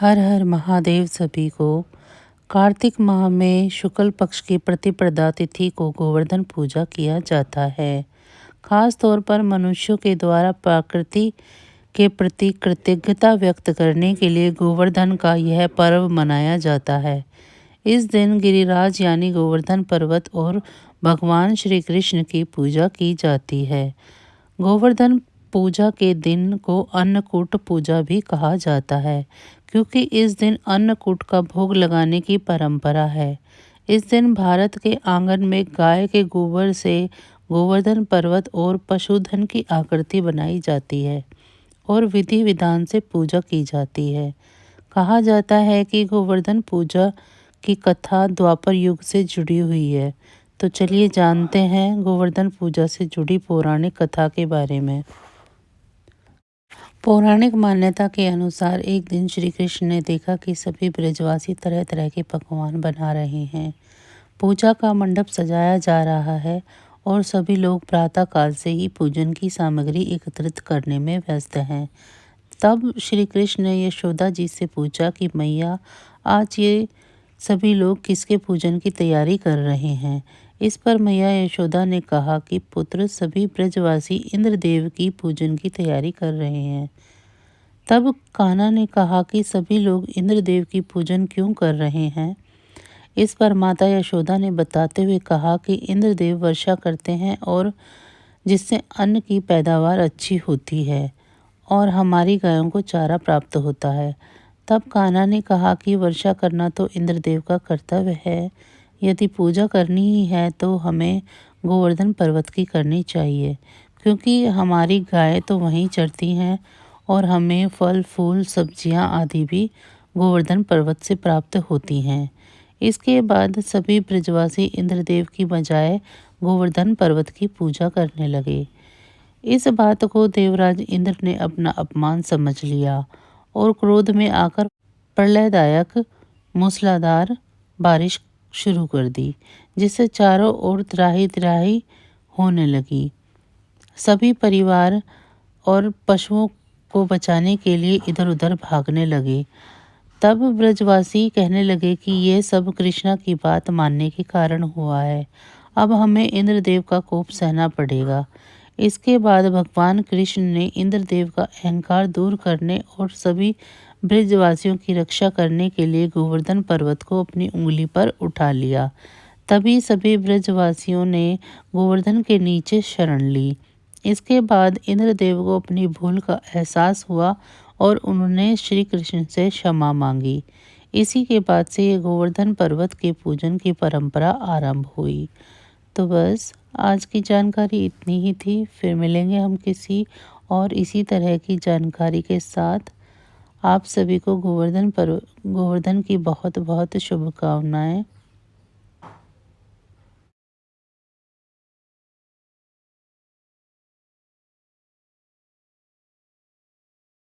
हर हर महादेव सभी को। कार्तिक माह में शुक्ल पक्ष की प्रतिपदा तिथि को गोवर्धन पूजा किया जाता है। खास तौर पर मनुष्यों के द्वारा प्रकृति के प्रति कृतज्ञता व्यक्त करने के लिए गोवर्धन का यह पर्व मनाया जाता है। इस दिन गिरिराज यानी गोवर्धन पर्वत और भगवान श्री कृष्ण की पूजा की जाती है। गोवर्धन पूजा के दिन को अन्नकूट पूजा भी कहा जाता है, क्योंकि इस दिन अन्नकूट का भोग लगाने की परंपरा है। इस दिन भारत के आंगन में गाय के गोबर से गोवर्धन पर्वत और पशुधन की आकृति बनाई जाती है और विधि विधान से पूजा की जाती है। कहा जाता है कि गोवर्धन पूजा की कथा द्वापर युग से जुड़ी हुई है। तो चलिए जानते हैं गोवर्धन पूजा से जुड़ी पौराणिक कथा के बारे में। पौराणिक मान्यता के अनुसार एक दिन श्री कृष्ण ने देखा कि सभी ब्रजवासी तरह तरह के पकवान बना रहे हैं। पूजा का मंडप सजाया जा रहा है और सभी लोग प्रातः काल से ही पूजन की सामग्री एकत्रित करने में व्यस्त हैं। तब श्री कृष्ण ने यशोदा जी से पूछा कि मैया, आज ये सभी लोग किसके पूजन की तैयारी कर रहे हैं। इस पर मैया यशोदा ने कहा कि पुत्र, सभी ब्रजवासी इंद्रदेव की पूजन की तैयारी कर रहे हैं। तब कान्हा ने कहा कि सभी लोग इंद्रदेव की पूजन क्यों कर रहे हैं। इस पर माता यशोदा ने बताते हुए कहा कि इंद्रदेव वर्षा करते हैं और जिससे अन्न की पैदावार अच्छी होती है और हमारी गायों को चारा प्राप्त होता है। तब कान्हा ने कहा कि वर्षा करना तो इंद्रदेव का कर्तव्य है, यदि पूजा करनी ही है तो हमें गोवर्धन पर्वत की करनी चाहिए, क्योंकि हमारी गाय तो वहीं चरती हैं और हमें फल फूल सब्जियां आदि भी गोवर्धन पर्वत से प्राप्त होती हैं। इसके बाद सभी ब्रजवासी इंद्रदेव की बजाय गोवर्धन पर्वत की पूजा करने लगे। इस बात को देवराज इंद्र ने अपना अपमान समझ लिया और क्रोध में आकर प्रलयदायक मूसलाधार बारिश शुरू कर दी, जिससे चारों ओर त्राही त्राही होने लगी। सभी परिवार और पशुओं को बचाने के लिए इधर उधर भागने लगे। तब ब्रजवासी कहने लगे कि ये सब कृष्णा की बात मानने के कारण हुआ है, अब हमें इंद्रदेव का कोप सहना पड़ेगा। इसके बाद भगवान कृष्ण ने इंद्रदेव का अहंकार दूर करने और सभी ब्रजवासियों की रक्षा करने के लिए गोवर्धन पर्वत को अपनी उंगली पर उठा लिया। तभी सभी ब्रजवासियों ने गोवर्धन के नीचे शरण ली। इसके बाद इंद्रदेव को अपनी भूल का एहसास हुआ और उन्होंने श्री कृष्ण से क्षमा मांगी। इसी के बाद से ये गोवर्धन पर्वत के पूजन की परंपरा आरंभ हुई। तो बस आज की जानकारी इतनी ही थी। फिर मिलेंगे हम किसी और इसी तरह की जानकारी के साथ। आप सभी को गोवर्धन की बहुत बहुत शुभकामनाएं।